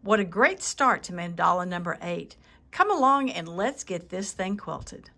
What a great start to mandala number 8. Come along and let's get this thing quilted.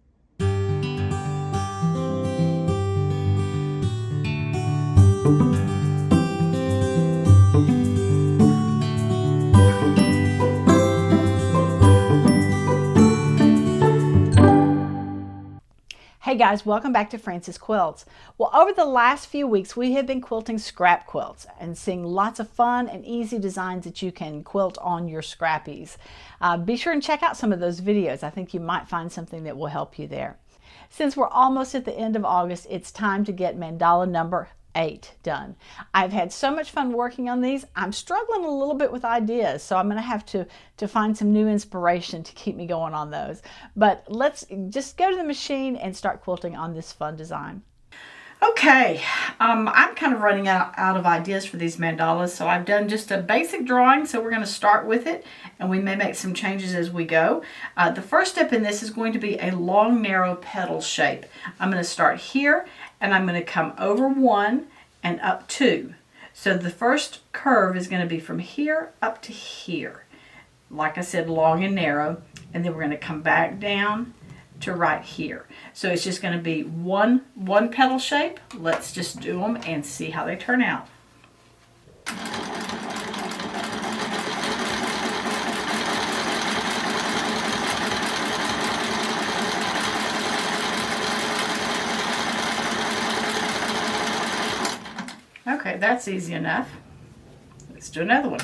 Hey guys, welcome back to Frances Quilts. Well, over the last few weeks, we have been quilting scrap quilts and seeing lots of fun and easy designs that you can quilt on your scrappies. Be sure and check out some of those videos. I think you might find something that will help you there. Since we're almost at the end of August, it's time to get mandala number 8 done. I've had so much fun working on these. I'm struggling a little bit with ideas, so I'm going to have to find some new inspiration to keep me going on those. But let's just go to the machine and start quilting on this fun design. Okay, I'm kind of running out of ideas for these mandalas, so I've done just a basic drawing, so we're going to start with it, and we may make some changes as we go. The first step in this is going to be a long, narrow petal shape. I'm going to start here, and I'm going to come over 1 and up 2. So the first curve is going to be from here up to here. Like I said, long and narrow, and then we're going to come back down to right here. So it's just going to be one petal shape. Let's just do them and see how they turn out. Okay, that's easy enough. Let's do another one.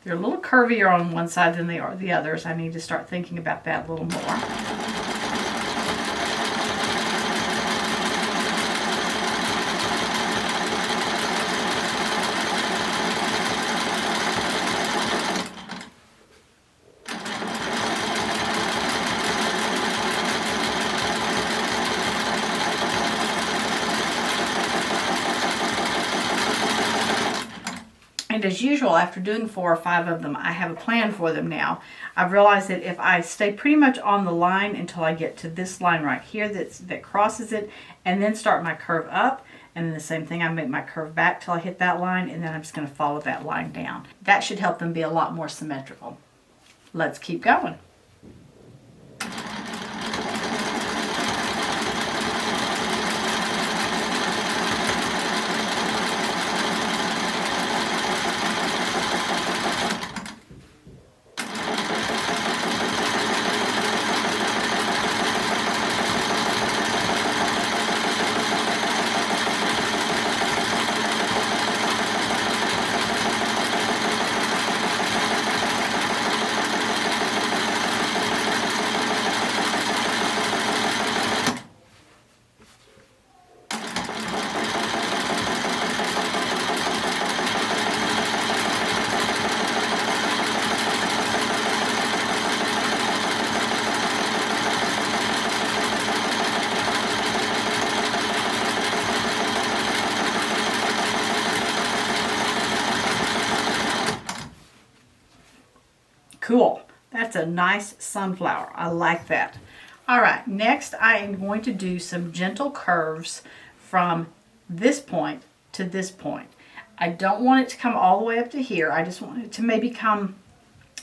They're a little curvier on one side than they are the others. I need to start thinking about that a little more. And as usual, after doing 4 or 5 of them, I have a plan for them now. I've realized that if I stay pretty much on the line until I get to this line right here that crosses it, and then start my curve up, and then the same thing, I make my curve back till I hit that line, and then I'm just going to follow that line down. That should help them be a lot more symmetrical. Let's keep going. Cool. That's a nice sunflower. I like that. All right, next I am going to do some gentle curves from this point to this point. I don't want it to come all the way up to here. I just want it to maybe come,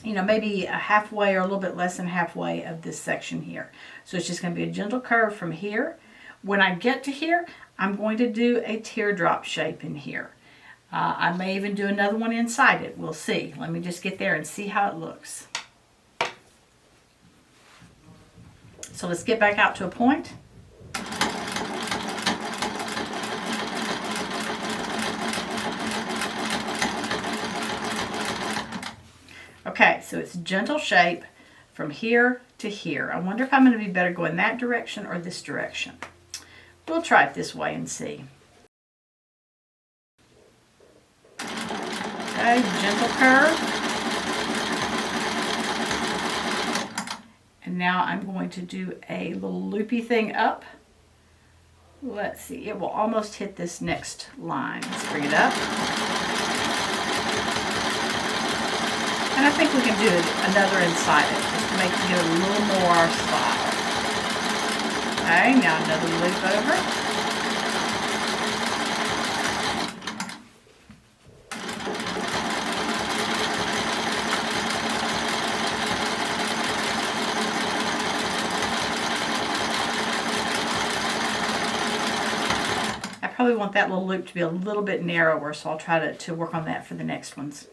you know, maybe a halfway or a little bit less than halfway of this section here. So it's just going to be a gentle curve from here. When I get to here, I'm going to do a teardrop shape in here. I may even do another one inside it. We'll see. Let me just get there and see how it looks. So let's get back out to a point. Okay, so it's gentle shape from here to here. I wonder if I'm going to be better going that direction or this direction. We'll try it this way and see. Okay, gentle curve. And now I'm going to do a little loopy thing up. Let's see, it will almost hit this next line. Let's bring it up. And I think we can do another inside it. make it get a little more style. Okay, now another loop over. I probably want that little loop to be a little bit narrower, so I'll try to work on that for the next ones.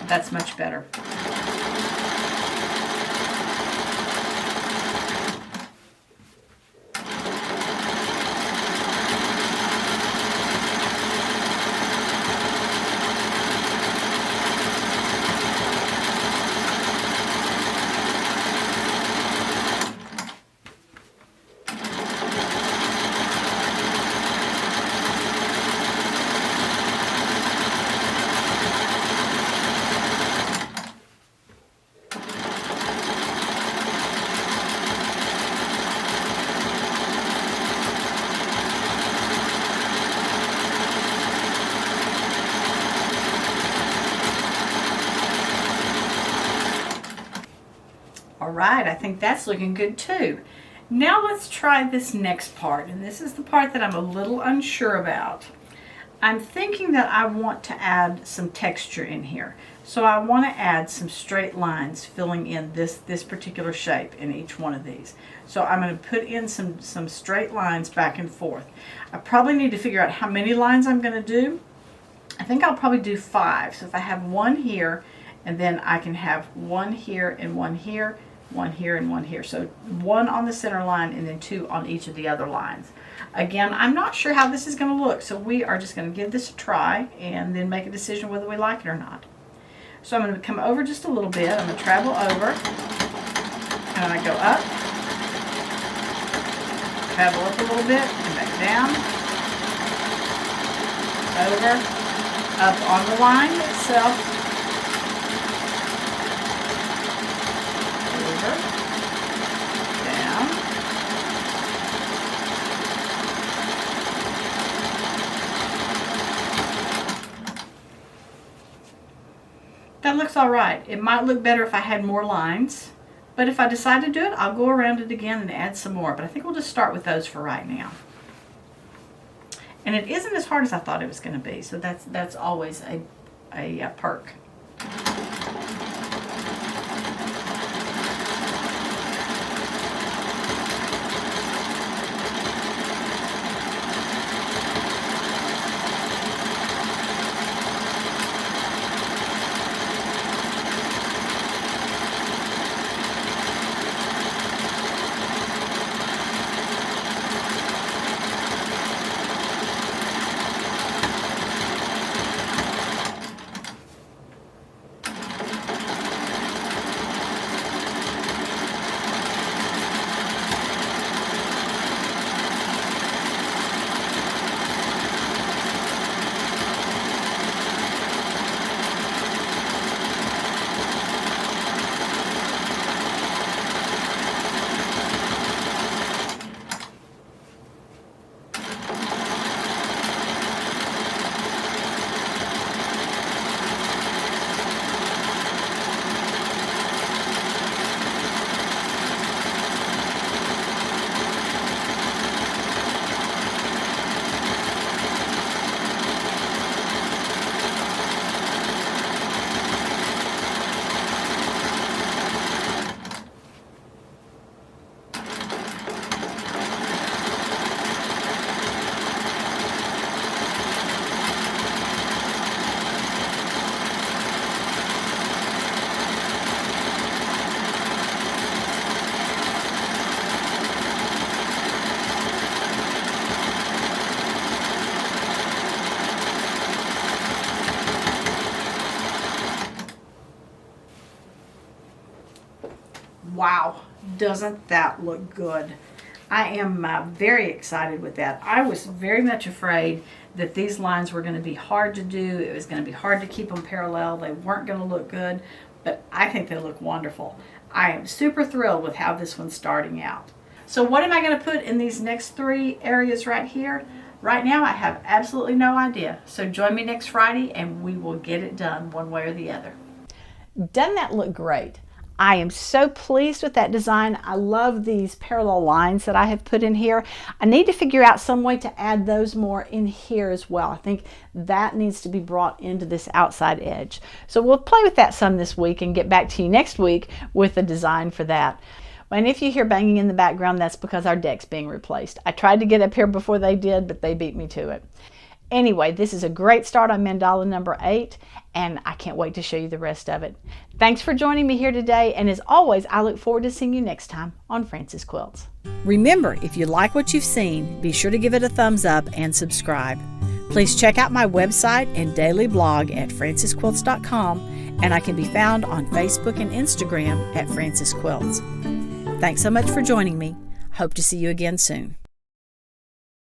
That's much better. Alright, I think that's looking good too. Now let's try this next part, and this is the part that I'm a little unsure about. I'm thinking that I want to add some texture in here. So I want to add some straight lines filling in this particular shape in each one of these. So I'm going to put in some straight lines back and forth. I probably need to figure out how many lines I'm going to do. I think I'll probably do 5. So if I have one here, and then I can have one here and one here, one here and one here. So 1 on the center line and then 2 on each of the other lines. Again, I'm not sure how this is going to look, so we are just going to give this a try and then make a decision whether we like it or not. So I'm going to come over just a little bit. I'm going to travel over, and I go up, travel up a little bit, and back down, over, up on the line itself, down, that looks all right. It might look better if I had more lines, but if I decide to do it, I'll go around it again and add some more, but I think we'll just start with those for right now. And it isn't as hard as I thought it was going to be, so that's always a perk. Wow, doesn't that look good? I am very excited with that. I was very much afraid that these lines were going to be hard to do. It was going to be hard to keep them parallel. They weren't going to look good, but I think they look wonderful. I am super thrilled with how this one's starting out. So what am I going to put in these next 3 areas right here? Right now I have absolutely no idea. So join me next Friday and we will get it done one way or the other. Doesn't that look great? I am so pleased with that design. I love these parallel lines that I have put in here. I need to figure out some way to add those more in here as well. I think that needs to be brought into this outside edge. So we'll play with that some this week and get back to you next week with a design for that. And if you hear banging in the background, that's because our deck's being replaced. I tried to get up here before they did, but they beat me to it. Anyway, this is a great start on mandala number 8, and I can't wait to show you the rest of it. Thanks for joining me here today, and as always, I look forward to seeing you next time on Frances Quilts. Remember, if you like what you've seen, be sure to give it a thumbs up and subscribe. Please check out my website and daily blog at francesquilts.com, and I can be found on Facebook and Instagram at Frances Quilts. Thanks so much for joining me. Hope to see you again soon.